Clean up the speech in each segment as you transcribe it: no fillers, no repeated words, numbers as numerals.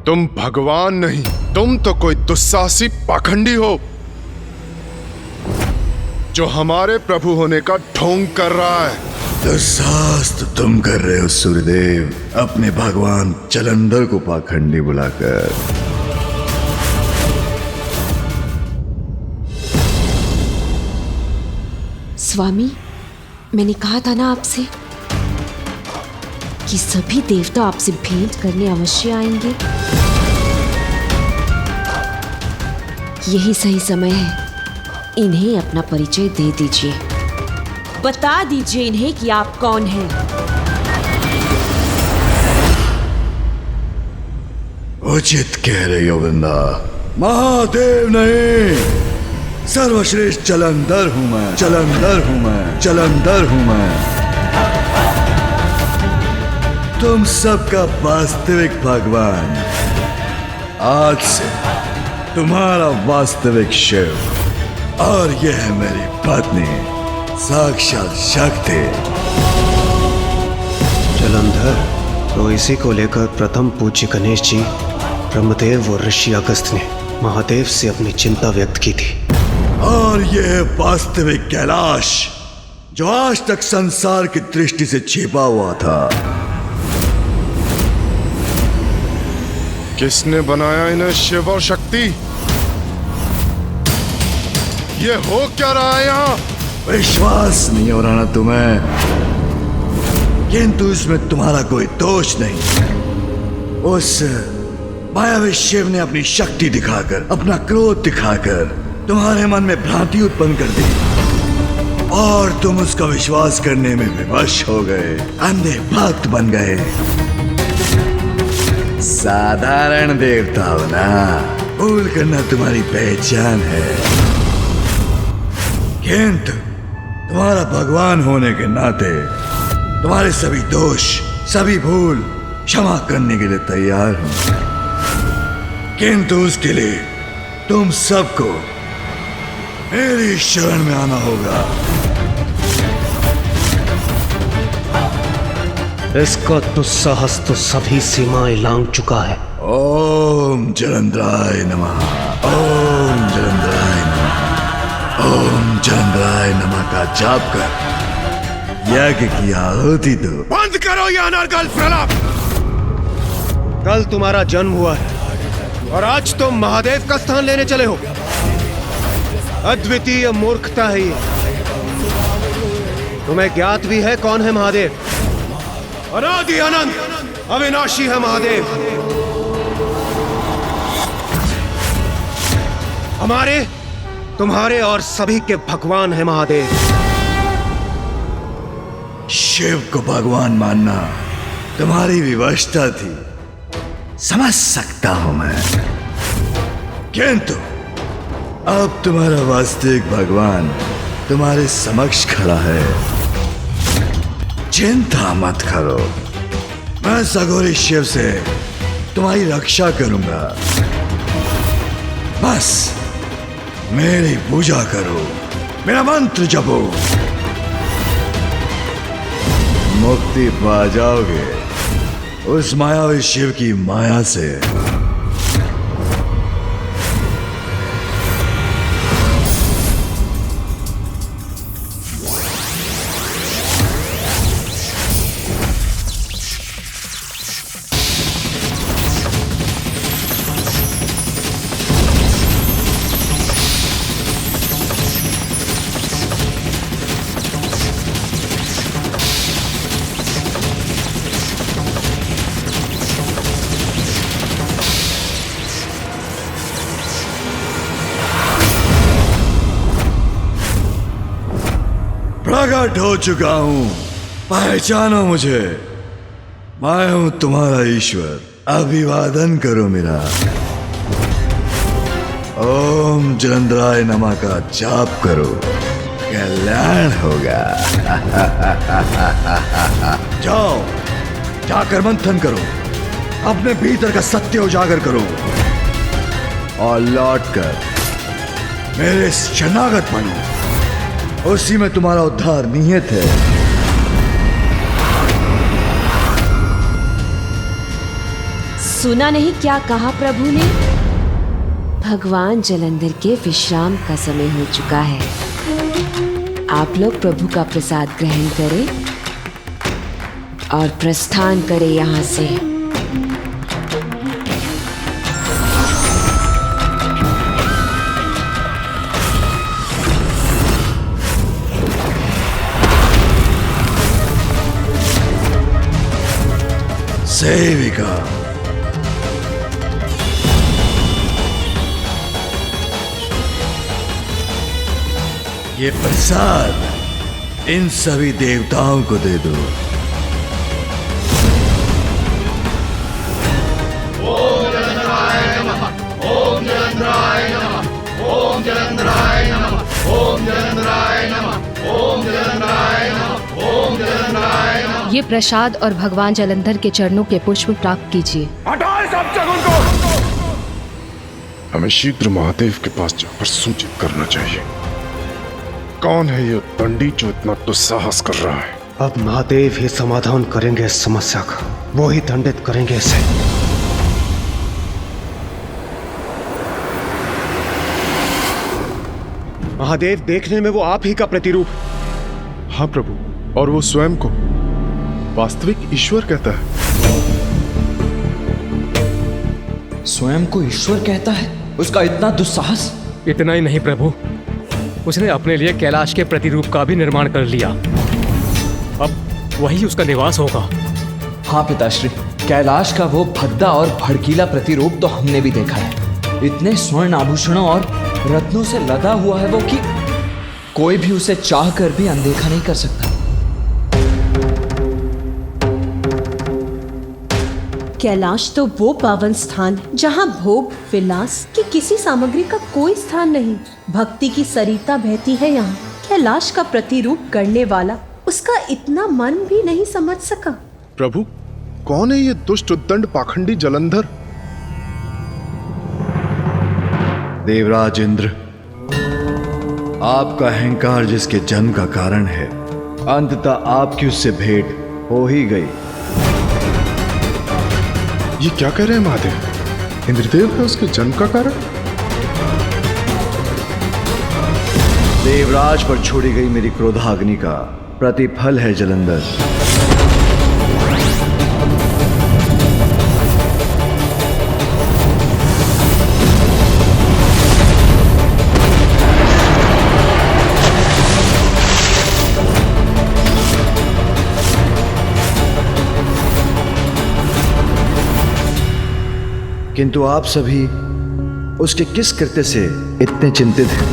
तुम भगवान नहीं, तुम तो कोई दुस्साहसी पाखंडी हो जो हमारे प्रभु होने का ढोंग कर रहा है। दुस्साहस तो तुम कर रहे हो सूर्यदेव, अपने भगवान जलंधर को पाखंडी बुलाकर। स्वामी, मैंने कहा था ना आपसे कि सभी देवता आपसे भेंट करने अवश्य आएंगे। यही सही समय है, इन्हें अपना परिचय दे दीजिए। बता दीजिए इन्हें कि आप कौन हैं। उचित कह रही हो वृंदा, महादेव नहीं, सर्वश्रेष्ठ जलंधर हूं मैं, जलंधर हूं मैं, जलंधर हूं मैं। तुम सबका वास्तविक भगवान। आज से तुम्हारा वास्तविक शिव, और यह है मेरी पत्नी साक्षात शक्ति। जलंधर, तो इसी को लेकर प्रथम पूज्य गणेश जी, ब्रह्मदेव और ऋषि अगस्त ने महादेव से अपनी चिंता व्यक्त की थी। और यह है वास्तविक कैलाश, जो आज तक संसार की दृष्टि से छिपा हुआ था। किसने बनाया इन्हें शिव और शक्ति? ये हो क्या रहा है यहाँ? विश्वास नहीं हो रहा ना तुम्हें, किंतु इसमें तुम्हारा कोई दोष नहीं। उस मायावी शिव ने अपनी शक्ति दिखाकर, अपना क्रोध दिखाकर तुम्हारे मन में भ्रांति उत्पन्न कर दी, और तुम उसका विश्वास करने में विवश हो गए, अंधे भक्त बन गए। साधारण देवता हो ना, भूल करना तुम्हारी पहचान है, किंतु तुम्हारा भगवान होने के नाते तुम्हारे सभी दोष, सभी भूल क्षमा करने के लिए तैयार हूं। किंतु उसके लिए तुम सबको मेरी शरण में आना होगा। इसका दुस्साहस तो सभी सीमाएं लांघ चुका है। ओम जलंधराय नमः, ओम जलंधराय नमः, ओम जलंधराय नमः का जाप कर यज्ञ की आहुति दो। बंद करो ये अनर्गल प्रलाप। कल तुम्हारा जन्म हुआ है और आज तुम महादेव का स्थान लेने चले हो। अद्वितीय मूर्खता है ये। तुम्हें ज्ञात भी है कौन है महादेव? अनादि अनंत अविनाशी है महादेव। हमारे, तुम्हारे और सभी के भगवान है महादेव। शिव को भगवान मानना तुम्हारी विवशता थी, समझ सकता हूं मैं, किंतु अब तुम्हारा वास्तविक भगवान तुम्हारे समक्ष खड़ा है। चिंता मत करो, मैं सगोरी शिव से तुम्हारी रक्षा करूंगा। बस मेरी पूजा करो, मेरा मंत्र जपो, मुक्ति पा जाओगे उस मायावी शिव की माया से। प्रकट हो चुका हूं, पहचानो मुझे, मैं हूं तुम्हारा ईश्वर। अभिवादन करो मेरा। ओम जलंधराय नमः का जाप करो, कल्याण होगा। जाओ, जाकर मंथन करो, अपने भीतर का सत्य उजागर करो, और लौटकर मेरे शरणागत बनो। उसी में तुम्हारा उद्धार निहित है। सुना नहीं क्या कहा प्रभु ने? भगवान जलंधर के विश्राम का समय हो चुका है। आप लोग प्रभु का प्रसाद ग्रहण करें और प्रस्थान करें यहाँ से। सेविका, ये प्रसाद इन सभी देवताओं को दे दो। ओम जलंधराय नमः, ओम जलंधराय नमः, ओम जलंधराय नमः, ओम जलंधराय नमः, ओम जलंधराय नमः, ओम जलंधराय नमः। ये प्रसाद और भगवान जलंधर के चरणों के पुष्प प्राप्त कीजिए। हटाए सब शगुन को। हमें शीघ्र महादेव के पास जाकर सूचित करना चाहिए। कौन है ये पंडित जो इतना दुस्साहस कर रहा है? अब महादेव ही समाधान करेंगे इस समस्या का, वो ही दंडित करेंगे इसे। महादेव देखने में वो आप ही का प्रतिरूप। हाँ प्रभु, और वो स्वयं को वास्तविक ईश्वर कहता है। स्वयं को ईश्वर कहता है? उसका इतना दुस्साहस! इतना ही नहीं प्रभु, उसने अपने लिए कैलाश के प्रतिरूप का भी निर्माण कर लिया। अब वही उसका निवास होगा। हाँ पिताश्री, कैलाश का वो भद्दा और भड़कीला प्रतिरूप तो हमने भी देखा है। इतने स्वर्ण आभूषणों और रत्नों से लदा हुआ है वो कि कोई भी उसे चाह कर भी अनदेखा नहीं कर सकता। कैलाश तो वो पावन स्थान है जहाँ भोग विलास की किसी सामग्री का कोई स्थान नहीं। भक्ति की सरिता बहती है यहाँ। कैलाश का प्रतिरूप करने वाला उसका इतना मन भी नहीं समझ सका। प्रभु, कौन है ये दुष्ट उद्दंड पाखंडी जलंधर? देवराज इंद्र, आपका अहंकार जिसके जन्म का कारण है, अंततः आपकी उससे भेंट हो ही गई। ये क्या कह रहे हैं महादेव? इंद्रदेव है उसके जन्म का कारण? देवराज पर छोड़ी गई मेरी क्रोधाग्नि का प्रतिफल है जलंधर। किंतु आप सभी उसके किस कृत्य से इतने चिंतित हैं?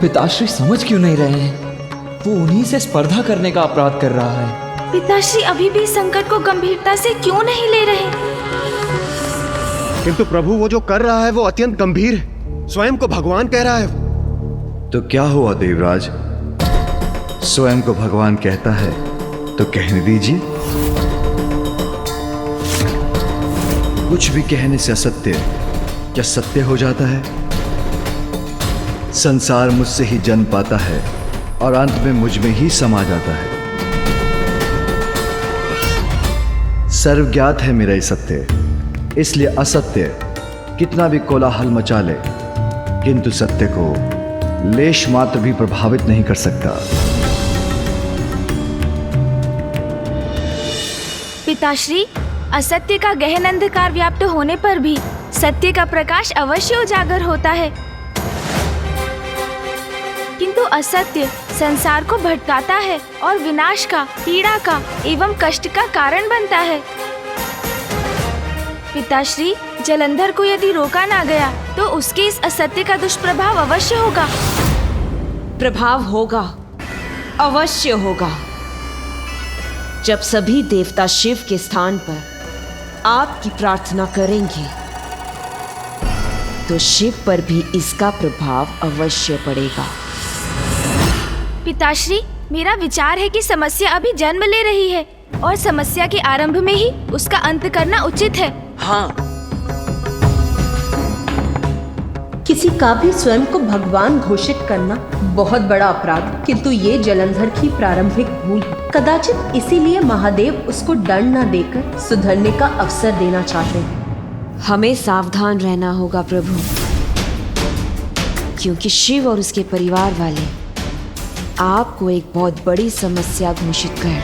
पिताश्री समझ क्यों नहीं रहे हैं? वो उन्हीं से स्पर्धा करने का अपराध कर रहा है। पिताश्री अभी भी संकट को गंभीरता से क्यों नहीं ले रहे? किंतु प्रभु वो जो कर रहा है वो अत्यंत गंभीर है, स्वयं को भगवान कह रहा है। तो क्या हुआ देवराज? स्वयं को भगवान कहता है तो कहने दीजिए। कुछ भी कहने से असत्य क्या सत्य हो जाता है? संसार मुझसे ही जन्म पाता है और अंत में मुझ में ही समा जाता है। सर्वज्ञात है मेरा ये सत्य, इसलिए असत्य कितना भी कोलाहल मचा ले, किंतु सत्य को लेश मात्र भी प्रभावित नहीं कर सकता। पिताश्री, असत्य का गहन अंधकार व्याप्त होने पर भी सत्य का प्रकाश अवश्य उजागर होता है, किंतु असत्य संसार को भटकाता है और विनाश का, पीड़ा का एवं कष्ट का कारण बनता है। पिताश्री, जलंधर को यदि रोका ना गया तो उसके इस असत्य का दुष्प्रभाव अवश्य होगा। प्रभाव होगा, अवश्य होगा। जब सभी देवता शिव के स्थान पर आपकी प्रार्थना करेंगे तो शिव पर भी इसका प्रभाव अवश्य पड़ेगा। पिताश्री, मेरा विचार है कि समस्या अभी जन्म ले रही है और समस्या के आरंभ में ही उसका अंत करना उचित है। कि किसी का भी स्वयं को भगवान घोषित करना बहुत बड़ा अपराध, किंतु ये जलंधर की प्रारंभिक भूल है। कदाचित इसीलिए महादेव उसको दंड न देकर सुधरने का अवसर देना चाहते हैं। हमें सावधान रहना होगा प्रभु, क्योंकि शिव और उसके परिवार वाले आपको एक बहुत बड़ी समस्या घोषित कर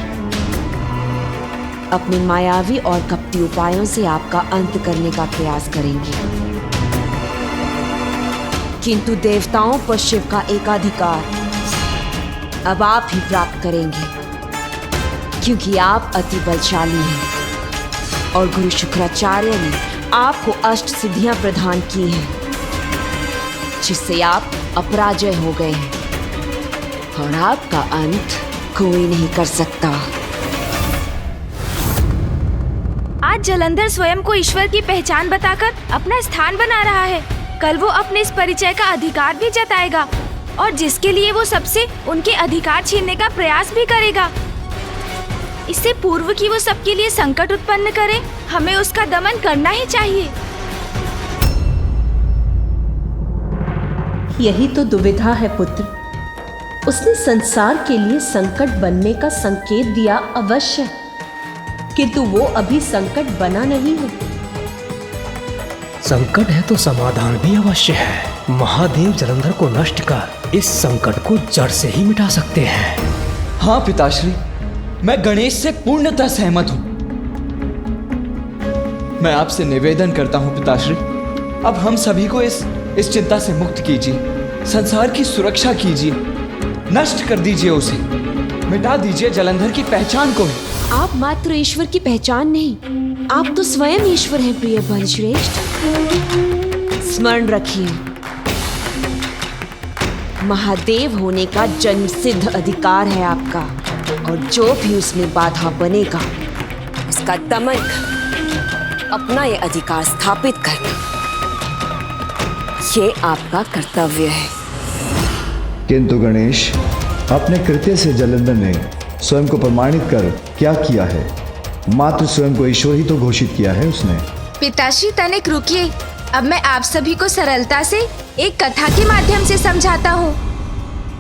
अपने मायावी और कपटी उपायों से आपका अंत करने का प्रयास करेंगे। किंतु देवताओं पर शिव का एकाधिकार अब आप ही प्राप्त करेंगे, क्योंकि आप अति बलशाली हैं और गुरु शुक्राचार्य ने आपको अष्ट सिद्धियां प्रदान की हैं, जिससे आप अपराजय हो गए हैं और आपका अंत कोई नहीं कर सकता। आज जलंधर स्वयं को ईश्वर की पहचान बताकर अपना स्थान बना रहा है। कल वो अपने इस परिचय का अधिकार भी जताएगा और जिसके लिए वो सबसे उनके अधिकार छीनने का प्रयास भी करेगा। इससे पूर्व कि वो सबके लिए संकट उत्पन्न करे, हमें उसका दमन करना ही चाहिए। यही तो दुविधा है पुत्र। उसने संसार के लिए संकट बनने का संकेत दिया अवश्य, किंतु वो अभी संकट बना नहीं है। संकट है तो समाधान भी अवश्य है। महादेव जलंधर को नष्ट कर इस संकट को जड़ से ही मिटा सकते हैं। हाँ पिताश्री, मैं गणेश से पूर्णतः सहमत हूँ। मैं आपसे निवेदन करता हूँ पिताश्री, अब हम सभी को इस चिंता से मुक्त कीजिए, संसार की सुरक्षा कीजिए, नष्ट कर दीजिए उसे, मिटा दीजिए जलंधर की पहचान को। आप मात्र ईश्वर की पहचान नहीं, आप तो स्वयं ईश्वर हैं प्रिय बलश्रेष्ठ। स्मरण रखिए, महादेव होने का जन्म सिद्ध अधिकार है आपका, और जो भी उसमें बाधा बनेगा उसका दमन कर अपना ये अधिकार स्थापित करना, ये आपका कर्तव्य है। किंतु गणेश, अपने कृत्य से जलंधर ने स्वयं को प्रमाणित कर क्या किया है? मात्र स्वयं को ईश्वर ही तो घोषित किया है उसने। पिताश्री तनिक रुकिए, अब मैं आप सभी को सरलता से एक कथा के माध्यम से समझाता हूँ।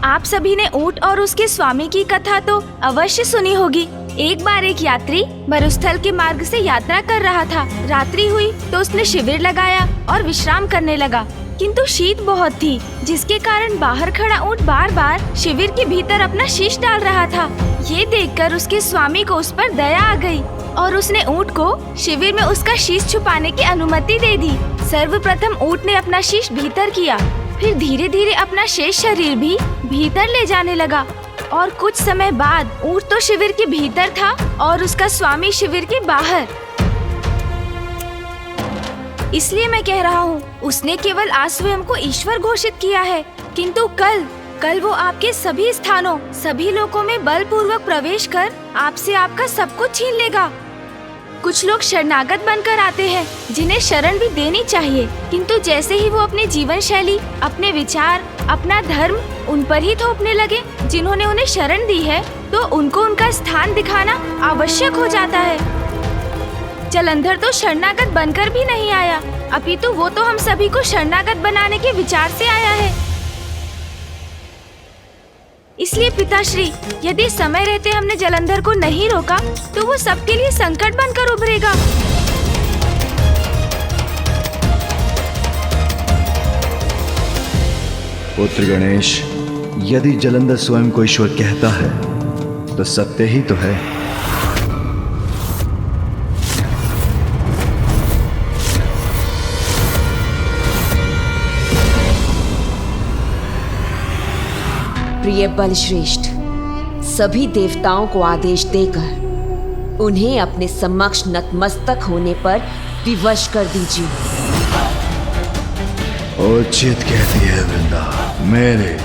आप सभी ने ऊंट और उसके स्वामी की कथा तो अवश्य सुनी होगी। एक बार एक यात्री मरुस्थल के मार्ग से यात्रा कर रहा था। रात्रि हुई तो उसने शिविर लगाया और विश्राम करने लगा, किंतु शीत बहुत थी, जिसके कारण बाहर खड़ा ऊंट बार बार शिविर के भीतर अपना शीश डाल रहा था। ये देखकर उसके स्वामी को उस पर दया आ गई और उसने ऊंट को शिविर में उसका शीश छुपाने की अनुमति दे दी। सर्वप्रथम ऊंट ने अपना शीश भीतर किया, फिर धीरे धीरे अपना शेष शरीर भी भीतर ले जाने लगा और कुछ समय बाद ऊंट तो शिविर के भीतर था और उसका स्वामी शिविर के बाहर। इसलिए मैं कह रहा हूँ, उसने केवल आज स्वयं को ईश्वर घोषित किया है, किंतु कल वो आपके सभी स्थानों, सभी लोकों में बलपूर्वक प्रवेश कर आपसे आपका सब कुछ छीन लेगा। कुछ लोग शरणागत बनकर आते हैं, जिन्हें शरण भी देनी चाहिए, किंतु जैसे ही वो अपनी जीवन शैली, अपने विचार, अपना धर्म उन पर ही थोपने लगे जिन्होंने उन्हें शरण दी है, तो उनको उनका स्थान दिखाना आवश्यक हो जाता है। जलंधर तो शरणागत बनकर भी नहीं आया, अपितु वो तो हम सभी को शरणागत बनाने के विचार से आया है। इसलिए पिताश्री, यदि समय रहते हमने जलंधर को नहीं रोका तो वो सबके लिए संकट बनकर उभरेगा। पुत्र गणेश, यदि जलंधर स्वयं को ईश्वर कहता है तो सत्य ही तो है। प्रिय बलश्रेष्ठ, सभी देवताओं को आदेश देकर उन्हें अपने समक्ष नतमस्तक होने पर विवश कर दीजिए। उचित कहती है वृंदा। मेरे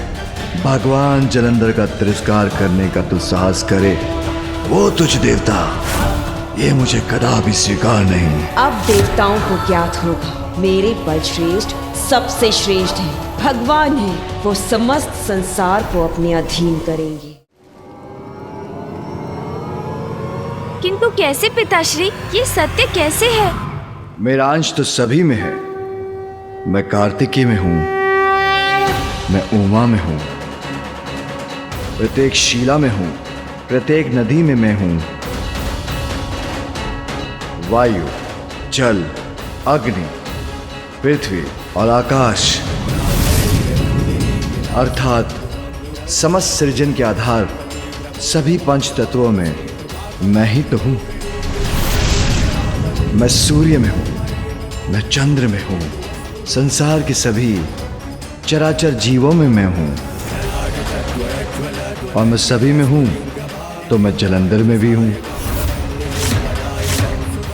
भगवान जलंधर का तिरस्कार करने का तू साहस करे, वो तुझ देवता, ये मुझे कदापि स्वीकार नहीं। अब देवताओं को ज्ञात होगा मेरे बलश्रेष्ठ सबसे श्रेष्ठ है, भगवान है, वो समस्त संसार को अपने अधीन करेंगे। किंतु कैसे पिताश्री, ये सत्य कैसे है? मेरा अंश तो सभी में है। मैं कार्तिकेय में हूँ, मैं उमा में हूं, प्रत्येक शिला में हूं, प्रत्येक नदी में मैं हूं। वायु, जल, अग्नि, पृथ्वी और आकाश अर्थात समस्त सृजन के आधार सभी पंच तत्वों में मैं ही तो हूं। मैं सूर्य में हूं, मैं चंद्र में हूं, संसार के सभी चराचर जीवों में मैं हूं। और मैं सभी में हूं तो मैं जलंधर में भी हूं।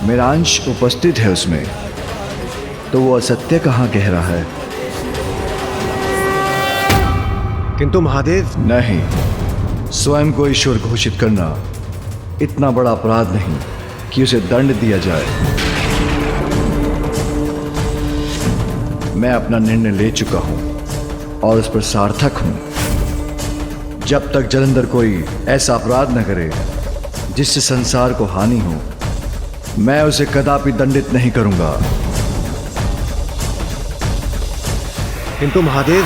मेरा अंश उपस्थित है उसमें, तो वो असत्य कहां कह रहा है? किंतु महादेव, नहीं, स्वयं को ईश्वर घोषित करना इतना बड़ा अपराध नहीं कि उसे दंड दिया जाए। मैं अपना निर्णय ले चुका हूं और उस पर सार्थक हूं। जब तक जलंधर कोई ऐसा अपराध न करे जिससे संसार को हानि हो, मैं उसे कदापि दंडित नहीं करूंगा। किंतु महादेव,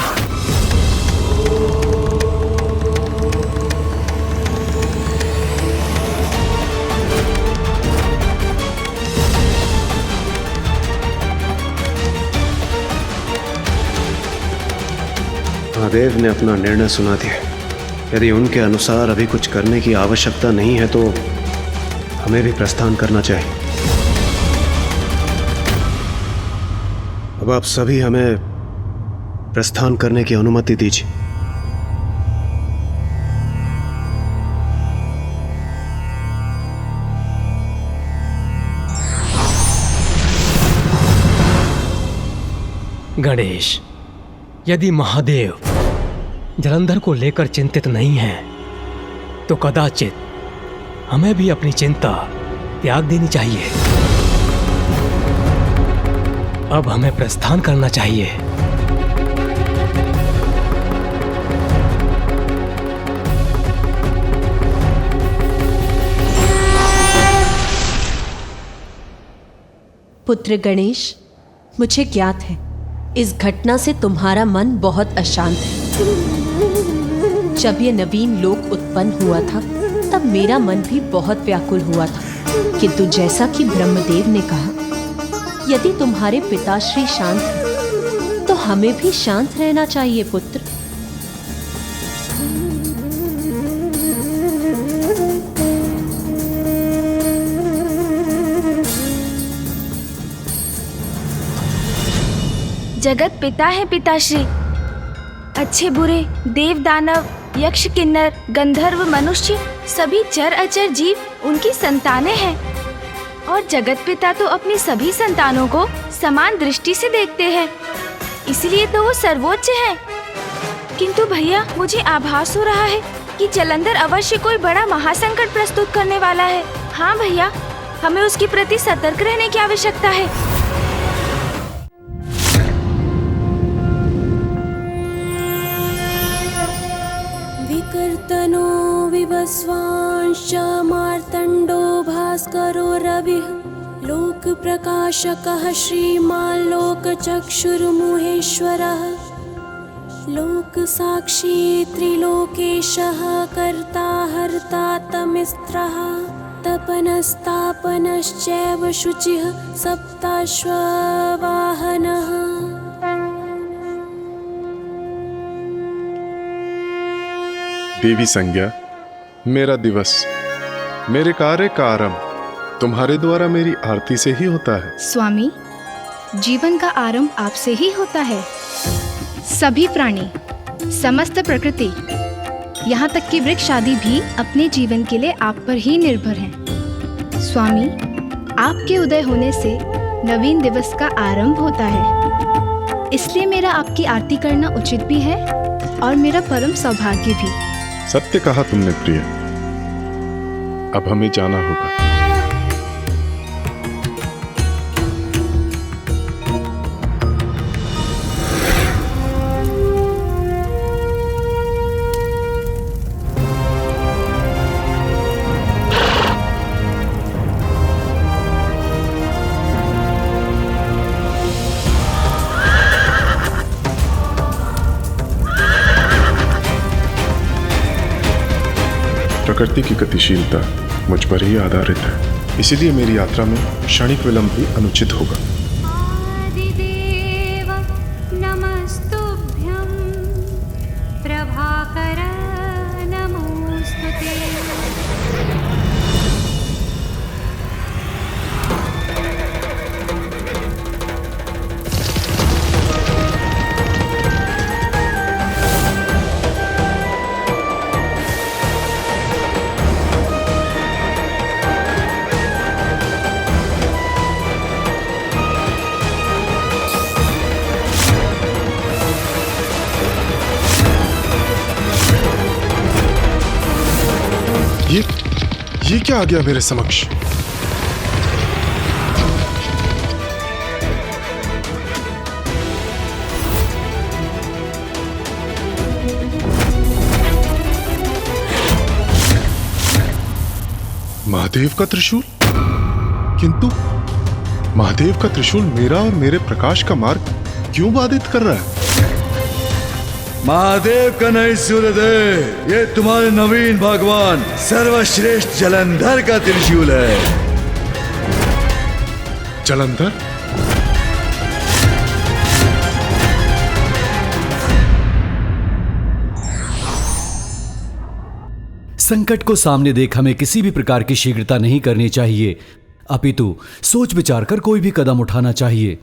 महादेव ने अपना निर्णय सुना दिया। यदि उनके अनुसार अभी कुछ करने की आवश्यकता नहीं है तो हमें भी प्रस्थान करना चाहिए। अब आप सभी हमें प्रस्थान करने की अनुमति दीजिए। गणेश, यदि महादेव जलंधर को लेकर चिंतित नहीं है तो कदाचित हमें भी अपनी चिंता त्याग देनी चाहिए। अब हमें प्रस्थान करना चाहिए। पुत्र गणेश, मुझे ज्ञात है इस घटना से तुम्हारा मन बहुत अशांत है। जब यह नवीन लोक उत्पन्न हुआ था तब मेरा मन भी बहुत व्याकुल हुआ था, किंतु जैसा कि ब्रह्मदेव ने कहा, यदि तुम्हारे पिताश्री शांत हैं तो हमें भी शांत रहना चाहिए पुत्र। जगत पिता है पिताश्री। अच्छे बुरे देव दानव यक्ष किन्नर गंधर्व मनुष्य सभी चर अचर जीव उनकी संतानें हैं, और जगत पिता तो अपनी सभी संतानों को समान दृष्टि से देखते हैं, इसलिए तो वो सर्वोच्च है। किंतु भैया, मुझे आभास हो रहा है कि जलंधर अवश्य कोई बड़ा महासंकट प्रस्तुत करने वाला है। हाँ भैया, हमें उसके प्रति सतर्क रहने की आवश्यकता है। विकर्तनो विवस्वांश्च मार्तण्डो भास्करो रविः लोकप्रकाशकः श्रीमान् लोकचक्षुर्मुहेश्वरः लोकसाक्षी त्रिलोकेशः कर्ता हर्ता तमिस्त्रः तपनस्तापनश्चैव शुचिः सप्ताश्ववाहनः। देवी संज्ञा, मेरा दिवस, मेरे कार्य का आरंभ तुम्हारे द्वारा मेरी आरती से ही होता है। स्वामी, जीवन का आरंभ आपसे ही होता है। सभी प्राणी, समस्त प्रकृति, यहाँ तक कि वृक्ष आदि भी अपने जीवन के लिए आप पर ही निर्भर हैं। स्वामी, आपके उदय होने से नवीन दिवस का आरंभ होता है, इसलिए मेरा आपकी आरती करना उचित भी है और मेरा परम सौभाग्य भी। सत्य कहा तुमने प्रिय। अब हमें जाना होगा। प्रकृति की गतिशीलता मुझ पर ही आधारित है, इसीलिए मेरी यात्रा में क्षणिक विलंब भी अनुचित होगा। आदिदेव नमस्तुभ्यं प्रभाकर नमोस्तुते। ये क्या आ गया मेरे समक्ष? महादेव का त्रिशूल? किंतु महादेव का त्रिशूल मेरा और मेरे प्रकाश का मार्ग क्यों बाधित कर रहा है? महादेव का नहीं सूर्यदेव, ये तुम्हारे नवीन भगवान सर्वश्रेष्ठ जलंधर का त्रिशूल है। जलंधर? संकट को सामने देख हमें किसी भी प्रकार की शीघ्रता नहीं करनी चाहिए, अपितु सोच विचार कर कोई भी कदम उठाना चाहिए।